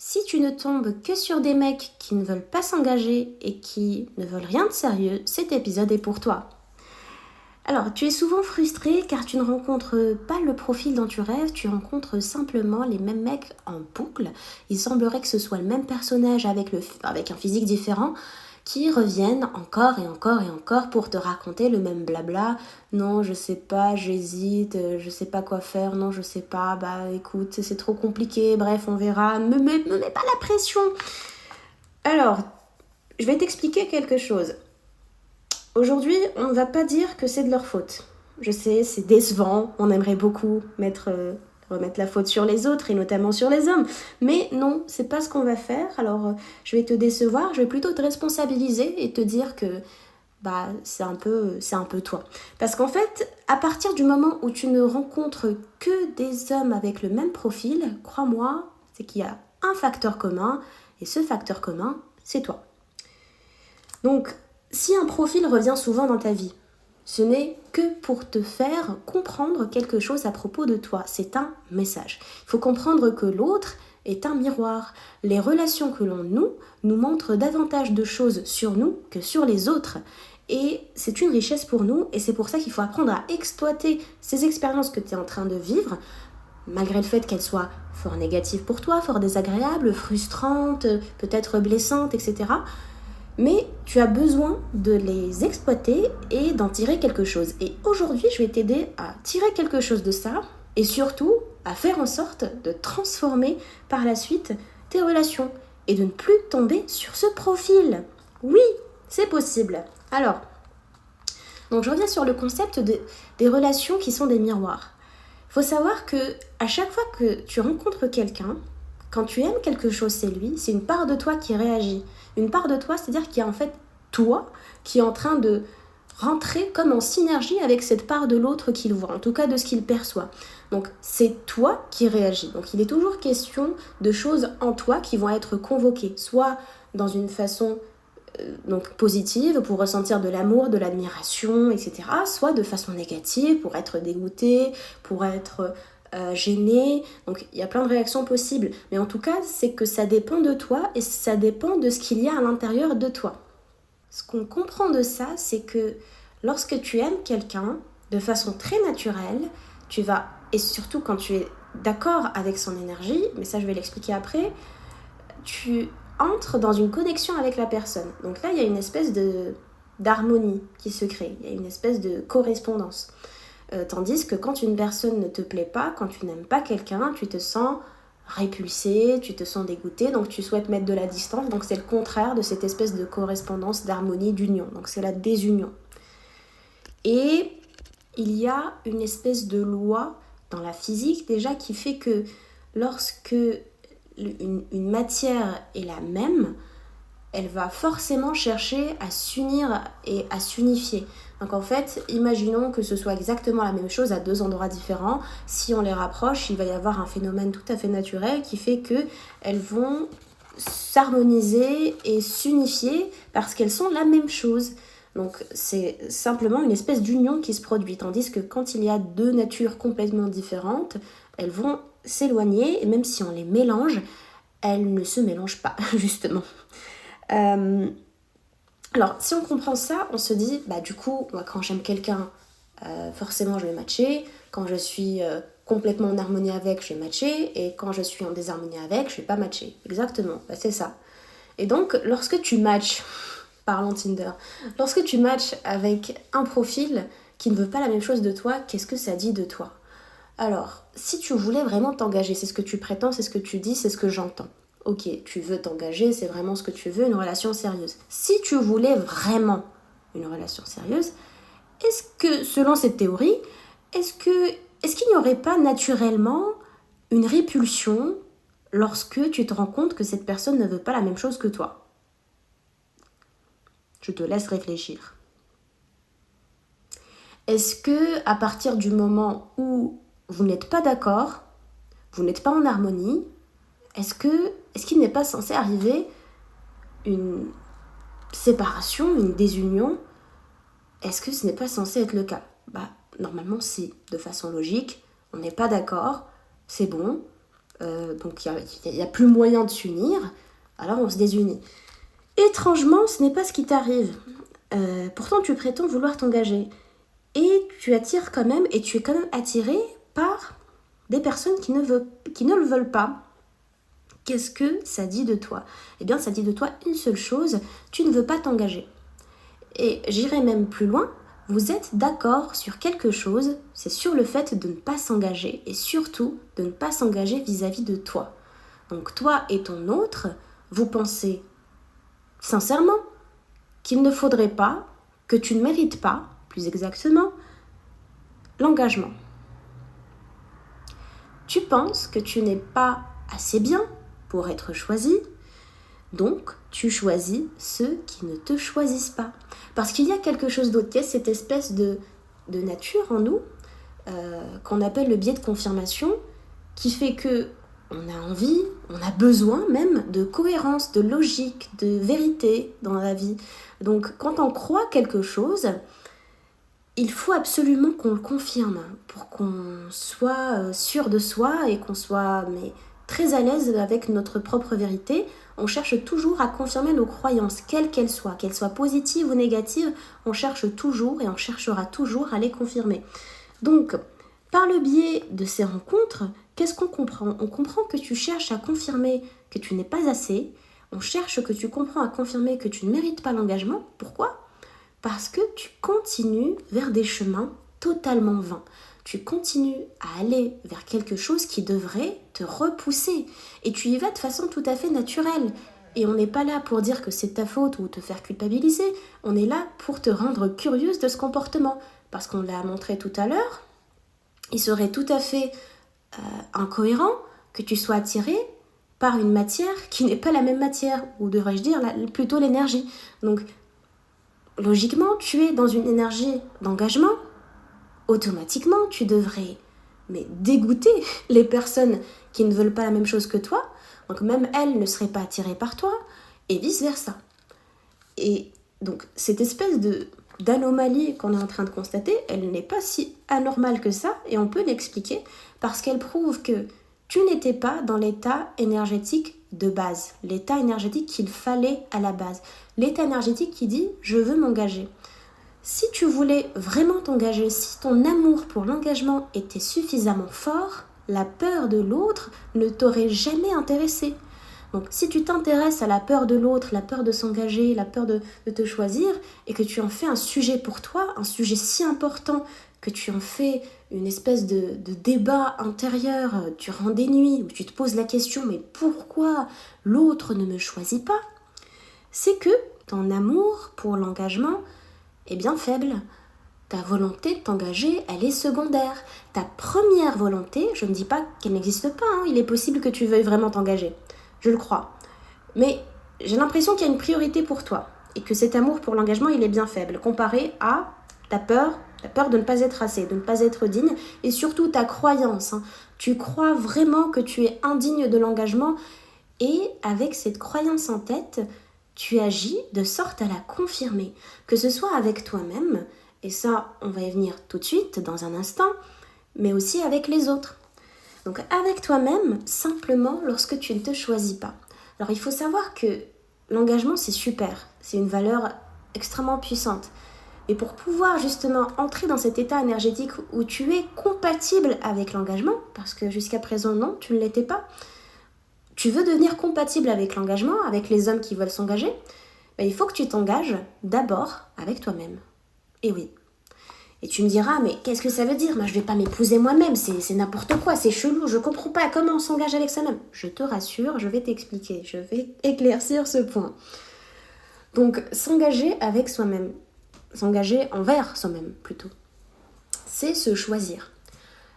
Si tu ne tombes que sur des mecs qui ne veulent pas s'engager et qui ne veulent rien de sérieux, cet épisode est pour toi. Alors, tu es souvent frustré car tu ne rencontres pas le profil dont tu rêves, tu rencontres simplement les mêmes mecs en boucle. Il semblerait que ce soit le même personnage avec un physique différent qui reviennent encore et encore et encore pour te raconter le même blabla. Non, je sais pas, j'hésite, je sais pas quoi faire, non, je sais pas, bah écoute, c'est trop compliqué, bref, on verra, me mets pas la pression. Alors, je vais t'expliquer quelque chose. Aujourd'hui, on ne va pas dire que c'est de leur faute. Je sais, c'est décevant, on aimerait beaucoup remettre la faute sur les autres et notamment sur les hommes. Mais non, c'est pas ce qu'on va faire. Alors, je vais te décevoir, je vais plutôt te responsabiliser et te dire que c'est un peu toi. Parce qu'en fait, à partir du moment où tu ne rencontres que des hommes avec le même profil, crois-moi, c'est qu'il y a un facteur commun et ce facteur commun, c'est toi. Donc, si un profil revient souvent dans ta vie, ce n'est que pour te faire comprendre quelque chose à propos de toi. C'est un message. Il faut comprendre que l'autre est un miroir. Les relations que l'on noue nous montrent davantage de choses sur nous que sur les autres. Et c'est une richesse pour nous et c'est pour ça qu'il faut apprendre à exploiter ces expériences que tu es en train de vivre, malgré le fait qu'elles soient fort négatives pour toi, fort désagréables, frustrantes, peut-être blessantes, etc. Mais tu as besoin de les exploiter et d'en tirer quelque chose. Et aujourd'hui, je vais t'aider à tirer quelque chose de ça et surtout à faire en sorte de transformer par la suite tes relations et de ne plus tomber sur ce profil. Oui, c'est possible. Alors, donc je reviens sur le concept des relations qui sont des miroirs. Il faut savoir que à chaque fois que tu rencontres quelqu'un, quand tu aimes quelque chose, c'est lui, c'est une part de toi qui réagit. Une part de toi, c'est-à-dire qu'il y a en fait toi qui est en train de rentrer comme en synergie avec cette part de l'autre qu'il voit, en tout cas de ce qu'il perçoit. Donc c'est toi qui réagis. Donc il est toujours question de choses en toi qui vont être convoquées, soit dans une façon donc positive pour ressentir de l'amour, de l'admiration, etc. Soit de façon négative pour être dégoûté, pour être gêné. Donc il y a plein de réactions possibles. Mais en tout cas, c'est que ça dépend de toi et ça dépend de ce qu'il y a à l'intérieur de toi. Ce qu'on comprend de ça, c'est que lorsque tu aimes quelqu'un de façon très naturelle, tu vas, et surtout quand tu es d'accord avec son énergie, mais ça je vais l'expliquer après, tu entres dans une connexion avec la personne. Donc là, il y a une espèce d'harmonie qui se crée, il y a une espèce de correspondance. Tandis que quand une personne ne te plaît pas, quand tu n'aimes pas quelqu'un, tu te sens répulsé, tu te sens dégoûté, donc tu souhaites mettre de la distance, donc c'est le contraire de cette espèce de correspondance, d'harmonie, d'union, donc c'est la désunion. Et il y a une espèce de loi dans la physique déjà qui fait que lorsque une matière est la même, elle va forcément chercher à s'unir et à s'unifier. Donc en fait, imaginons que ce soit exactement la même chose à deux endroits différents. Si on les rapproche, il va y avoir un phénomène tout à fait naturel qui fait qu'elles vont s'harmoniser et s'unifier parce qu'elles sont la même chose. Donc c'est simplement une espèce d'union qui se produit. Tandis que quand il y a deux natures complètement différentes, elles vont s'éloigner et même si on les mélange, elles ne se mélangent pas, justement. Alors, si on comprend ça, on se dit, du coup, moi, quand j'aime quelqu'un, forcément, je vais matcher. Quand je suis complètement en harmonie avec, je vais matcher. Et quand je suis en désharmonie avec, je vais pas matcher. Exactement, c'est ça. Et donc, lorsque tu matches, parlons Tinder, lorsque tu matches avec un profil qui ne veut pas la même chose de toi, qu'est-ce que ça dit de toi ? Alors, si tu voulais vraiment t'engager, c'est ce que tu prétends, c'est ce que tu dis, c'est ce que j'entends. Ok, tu veux t'engager, c'est vraiment ce que tu veux, une relation sérieuse. Si tu voulais vraiment une relation sérieuse, est-ce que, selon cette théorie, est-ce qu'il n'y aurait pas naturellement une répulsion lorsque tu te rends compte que cette personne ne veut pas la même chose que toi ? Je te laisse réfléchir. Est-ce que, à partir du moment où vous n'êtes pas d'accord, vous n'êtes pas en harmonie, est-ce qu'il n'est pas censé arriver une séparation, une désunion ? Est-ce que ce n'est pas censé être le cas ? Normalement si, de façon logique, on n'est pas d'accord, c'est bon, Donc il n'y a plus moyen de s'unir, alors on se désunit. Étrangement, ce n'est pas ce qui t'arrive. Pourtant, tu prétends vouloir t'engager. Et tu attires quand même, et tu es quand même attiré par des personnes qui ne le veulent pas. Qu'est-ce que ça dit de toi? Eh bien, ça dit de toi une seule chose, tu ne veux pas t'engager. Et j'irai même plus loin, vous êtes d'accord sur quelque chose, c'est sur le fait de ne pas s'engager, et surtout de ne pas s'engager vis-à-vis de toi. Donc toi et ton autre, vous pensez sincèrement qu'il ne faudrait pas, que tu ne mérites pas, plus exactement, l'engagement. Tu penses que tu n'es pas assez bien pour être choisi, donc tu choisis ceux qui ne te choisissent pas. Parce qu'il y a quelque chose d'autre, qui est cette espèce de nature en nous, qu'on appelle le biais de confirmation, qui fait que on a envie, on a besoin même de cohérence, de logique, de vérité dans la vie. Donc quand on croit quelque chose, il faut absolument qu'on le confirme pour qu'on soit sûr de soi et qu'on soit très à l'aise avec notre propre vérité. On cherche toujours à confirmer nos croyances, quelles qu'elles soient positives ou négatives, on cherche toujours et on cherchera toujours à les confirmer. Donc, par le biais de ces rencontres, qu'est-ce qu'on comprend? On comprend que tu cherches à confirmer que tu n'es pas assez, on cherche que tu comprends à confirmer que tu ne mérites pas l'engagement. Pourquoi? Parce que tu continues vers des chemins totalement vains. Tu continues à aller vers quelque chose qui devrait te repousser. Et tu y vas de façon tout à fait naturelle. Et on n'est pas là pour dire que c'est ta faute ou te faire culpabiliser. On est là pour te rendre curieuse de ce comportement. Parce qu'on l'a montré tout à l'heure, il serait tout à fait incohérent que tu sois attiré par une matière qui n'est pas la même matière. Ou devrais-je dire plutôt l'énergie. Donc, logiquement, tu es dans une énergie d'engagement. Automatiquement, tu devrais dégoûter les personnes qui ne veulent pas la même chose que toi. Donc même elles ne seraient pas attirées par toi et vice-versa. Et donc cette espèce d'anomalie qu'on est en train de constater, elle n'est pas si anormale que ça et on peut l'expliquer parce qu'elle prouve que tu n'étais pas dans l'état énergétique de base, l'état énergétique qu'il fallait à la base, l'état énergétique qui dit « je veux m'engager ». Si tu voulais vraiment t'engager, si ton amour pour l'engagement était suffisamment fort, la peur de l'autre ne t'aurait jamais intéressé. Donc si tu t'intéresses à la peur de l'autre, la peur de s'engager, la peur de te choisir, et que tu en fais un sujet pour toi, un sujet si important, que tu en fais une espèce de débat intérieur durant des nuits, où tu te poses la question « mais pourquoi l'autre ne me choisit pas ?» C'est que ton amour pour l'engagement est bien faible. Ta volonté de t'engager, elle est secondaire. Ta première volonté, je ne dis pas qu'elle n'existe pas, il est possible que tu veuilles vraiment t'engager, je le crois. Mais j'ai l'impression qu'il y a une priorité pour toi et que cet amour pour l'engagement, il est bien faible comparé à ta peur de ne pas être assez, de ne pas être digne et surtout ta croyance. Tu crois vraiment que tu es indigne de l'engagement et avec cette croyance en tête, tu agis de sorte à la confirmer, que ce soit avec toi-même, et ça, on va y venir tout de suite, dans un instant, mais aussi avec les autres. Donc avec toi-même, simplement lorsque tu ne te choisis pas. Alors il faut savoir que l'engagement, c'est super, c'est une valeur extrêmement puissante. Et pour pouvoir justement entrer dans cet état énergétique où tu es compatible avec l'engagement, parce que jusqu'à présent, non, tu ne l'étais pas, tu veux devenir compatible avec l'engagement, avec les hommes qui veulent s'engager, il faut que tu t'engages d'abord avec toi-même. Et oui. Et tu me diras, mais qu'est-ce que ça veut dire? Moi, je ne vais pas m'épouser moi-même, c'est n'importe quoi, c'est chelou, je ne comprends pas comment on s'engage avec soi-même. Je te rassure, je vais t'expliquer, je vais éclaircir ce point. Donc, s'engager avec soi-même, s'engager envers soi-même plutôt, c'est se choisir.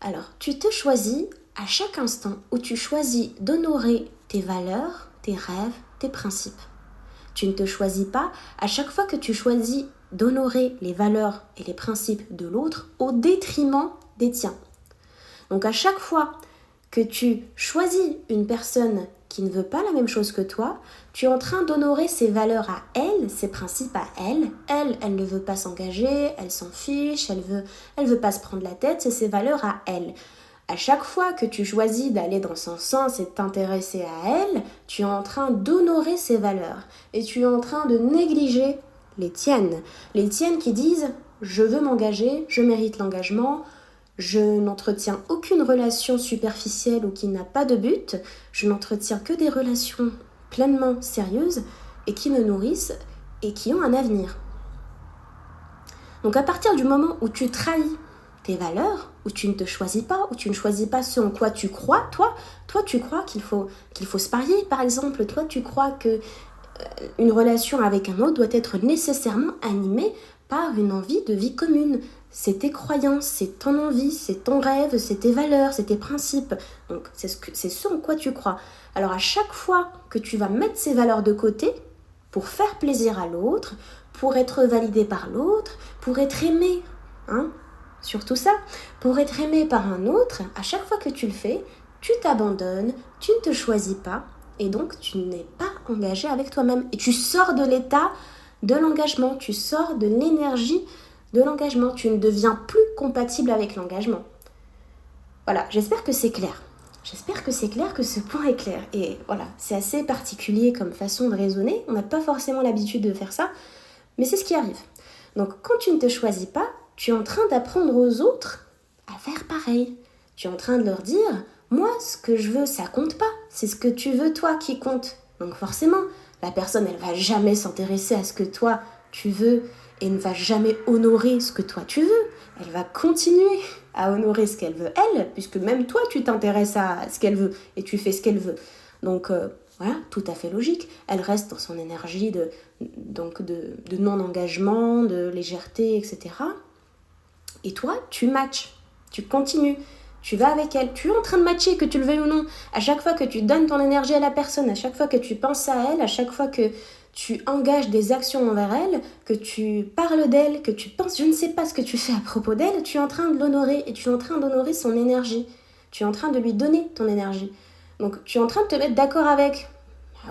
Alors, tu te choisis à chaque instant où tu choisis d'honorer tes valeurs, tes rêves, tes principes. Tu ne te choisis pas à chaque fois que tu choisis d'honorer les valeurs et les principes de l'autre au détriment des tiens. Donc à chaque fois que tu choisis une personne qui ne veut pas la même chose que toi, tu es en train d'honorer ses valeurs à elle, ses principes à elle. Elle ne veut pas s'engager, elle s'en fiche, elle veut pas se prendre la tête, c'est ses valeurs à elle. À chaque fois que tu choisis d'aller dans son sens et de t'intéresser à elle, tu es en train d'honorer ses valeurs et tu es en train de négliger les tiennes. Les tiennes qui disent « je veux m'engager, je mérite l'engagement », je n'entretiens aucune relation superficielle ou qui n'a pas de but, je n'entretiens que des relations pleinement sérieuses et qui me nourrissent et qui ont un avenir. Donc à partir du moment où tu trahis tes valeurs, où tu ne te choisis pas, où tu ne choisis pas ce en quoi tu crois, toi tu crois qu'il faut se marier par exemple, toi tu crois que une relation avec un autre doit être nécessairement animée par une envie de vie commune. C'est tes croyances, c'est ton envie, c'est ton rêve, c'est tes valeurs, c'est tes principes. Donc c'est ce en quoi tu crois. Alors à chaque fois que tu vas mettre ces valeurs de côté pour faire plaisir à l'autre, pour être validé par l'autre, pour être aimé, surtout ça, pour être aimé par un autre, à chaque fois que tu le fais, tu t'abandonnes, tu ne te choisis pas et donc tu n'es pas engagé avec toi-même. Et tu sors de l'état de l'engagement, tu sors de l'énergie de l'engagement, tu ne deviens plus compatible avec l'engagement. Voilà, j'espère que c'est clair. J'espère que c'est clair, que ce point est clair. Et voilà, c'est assez particulier comme façon de raisonner. On n'a pas forcément l'habitude de faire ça, mais c'est ce qui arrive. Donc quand tu ne te choisis pas, tu es en train d'apprendre aux autres à faire pareil. Tu es en train de leur dire, moi, ce que je veux, ça compte pas. C'est ce que tu veux, toi, qui compte. Donc forcément, la personne, elle va jamais s'intéresser à ce que toi, tu veux et ne va jamais honorer ce que toi, tu veux. Elle va continuer à honorer ce qu'elle veut, elle, puisque même toi, tu t'intéresses à ce qu'elle veut et tu fais ce qu'elle veut. Donc, voilà, tout à fait logique. Elle reste dans son énergie de non-engagement, de légèreté, etc. Et toi, tu matches, tu continues. Tu vas avec elle, tu es en train de matcher, que tu le veuilles ou non. À chaque fois que tu donnes ton énergie à la personne, à chaque fois que tu penses à elle, à chaque fois que tu engages des actions envers elle, que tu parles d'elle, que tu penses, je ne sais pas ce que tu fais à propos d'elle, tu es en train de l'honorer et tu es en train d'honorer son énergie. Tu es en train de lui donner ton énergie. Donc tu es en train de te mettre d'accord avec.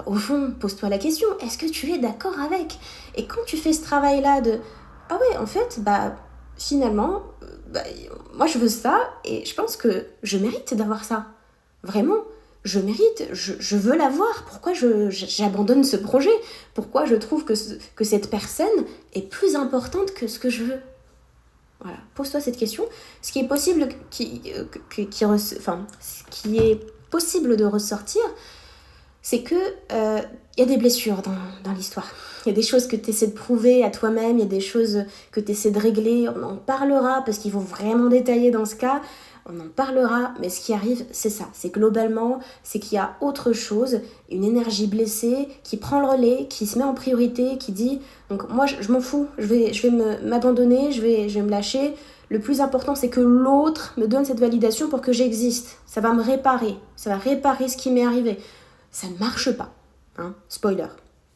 Au fond, pose-toi la question, est-ce que tu es d'accord avec ? Et quand tu fais ce travail-là de « Ah ouais, en fait, finalement, moi je veux ça et je pense que je mérite d'avoir ça. Vraiment, je mérite, je veux l'avoir. Pourquoi j'abandonne ce projet ? Pourquoi je trouve que cette personne est plus importante que ce que je veux ? Voilà, pose-toi cette question. Ce qui est possible, ce qui est possible de ressortir, c'est que y a des blessures dans l'histoire. Il y a des choses que tu essaies de prouver à toi-même, il y a des choses que tu essaies de régler. On en parlera parce qu'il faut vraiment détailler dans ce cas. On en parlera, mais ce qui arrive, c'est ça. C'est globalement, c'est qu'il y a autre chose, une énergie blessée qui prend le relais, qui se met en priorité, qui dit donc moi je m'en fous, je vais m'abandonner, je vais me lâcher. Le plus important, c'est que l'autre me donne cette validation pour que j'existe. Ça va me réparer, ça va réparer ce qui m'est arrivé. Ça ne marche pas. Spoiler.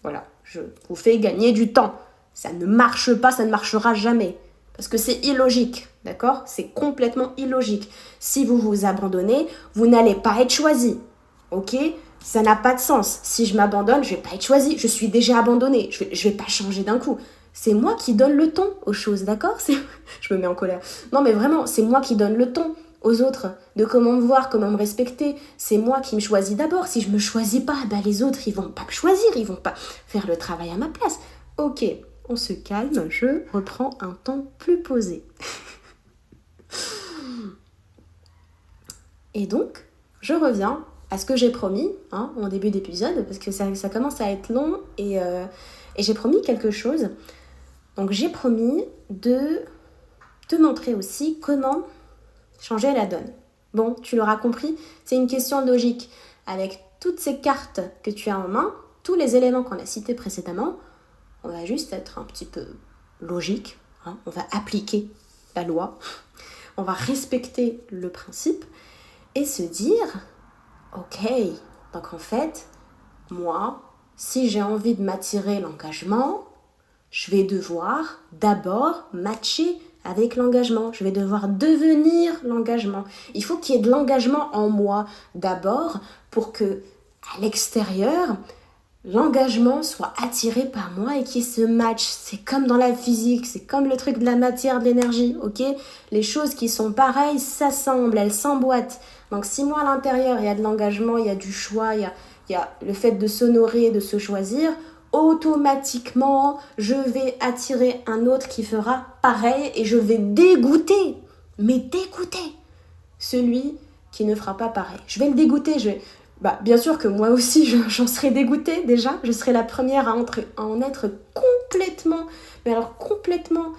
Voilà, je vous fais gagner du temps. Ça ne marche pas, ça ne marchera jamais. Parce que c'est illogique, d'accord ? C'est complètement illogique. Si vous vous abandonnez, vous n'allez pas être choisi. Ok ? Ça n'a pas de sens. Si je m'abandonne, je ne vais pas être choisi. Je suis déjà abandonnée. Je vais pas changer d'un coup. C'est moi qui donne le ton aux choses, d'accord ? Je me mets en colère. Non, mais vraiment, c'est moi qui donne le ton aux autres, de comment me voir, comment me respecter. C'est moi qui me choisis d'abord. Si je me choisis pas, les autres, ils vont pas me choisir, ils vont pas faire le travail à ma place. Ok, on se calme, je reprends un ton plus posé. Et donc, je reviens à ce que j'ai promis en début d'épisode, parce que ça commence à être long et j'ai promis quelque chose. Donc j'ai promis de te montrer aussi comment changer la donne. Bon, tu l'auras compris, c'est une question de logique. Avec toutes ces cartes que tu as en main, tous les éléments qu'on a cités précédemment, on va juste être un petit peu logique. On va appliquer la loi, on va respecter le principe et se dire, ok, donc en fait, moi, si j'ai envie de m'attirer l'engagement, je vais devoir d'abord matcher avec l'engagement. Je vais devoir devenir l'engagement. Il faut qu'il y ait de l'engagement en moi d'abord pour que, à l'extérieur, l'engagement soit attiré par moi et qu'il y ait ce match. C'est comme dans la physique, c'est comme le truc de la matière, de l'énergie, ok? Les choses qui sont pareilles s'assemblent, elles s'emboîtent. Donc si moi à l'intérieur il y a de l'engagement, il y a du choix, il y a le fait de s'honorer, de se choisir, automatiquement je vais attirer un autre qui fera pareil et je vais dégoûter, mais dégoûter celui qui ne fera pas pareil. Je vais le dégoûter, bien sûr que moi aussi j'en serais dégoûtée déjà, je serais la première à en être complètement, mais alors complètement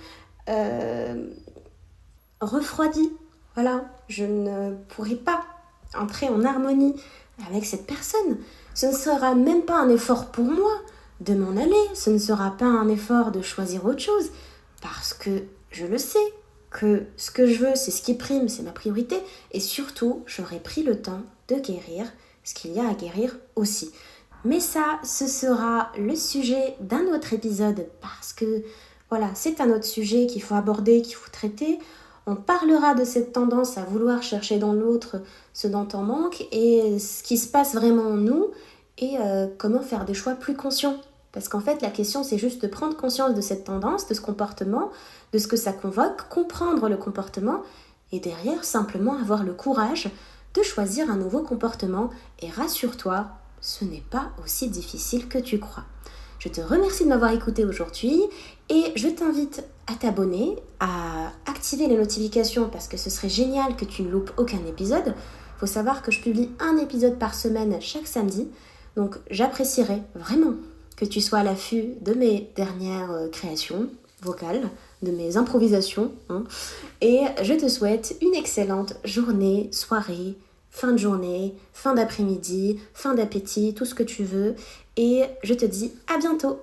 refroidie. Voilà, je ne pourrai pas entrer en harmonie avec cette personne. Ce ne sera même pas un effort pour moi de m'en aller, ce ne sera pas un effort de choisir autre chose, parce que je le sais, que ce que je veux, c'est ce qui prime, c'est ma priorité, et surtout, j'aurai pris le temps de guérir ce qu'il y a à guérir aussi. Mais ça, ce sera le sujet d'un autre épisode, parce que voilà, c'est un autre sujet qu'il faut aborder, qu'il faut traiter. On parlera de cette tendance à vouloir chercher dans l'autre ce dont on manque et ce qui se passe vraiment en nous et comment faire des choix plus conscients. Parce qu'en fait, la question, c'est juste de prendre conscience de cette tendance, de ce comportement, de ce que ça convoque, comprendre le comportement et derrière, simplement avoir le courage de choisir un nouveau comportement. Et rassure-toi, ce n'est pas aussi difficile que tu crois. Je te remercie de m'avoir écouté aujourd'hui et je t'invite à t'abonner, à activer les notifications parce que ce serait génial que tu ne loupes aucun épisode. Il faut savoir que je publie un épisode par semaine chaque samedi, donc j'apprécierais vraiment que tu sois à l'affût de mes dernières créations vocales, de mes improvisations. Et je te souhaite une excellente journée, soirée, fin de journée, fin d'après-midi, fin d'appétit, tout ce que tu veux. Et je te dis à bientôt.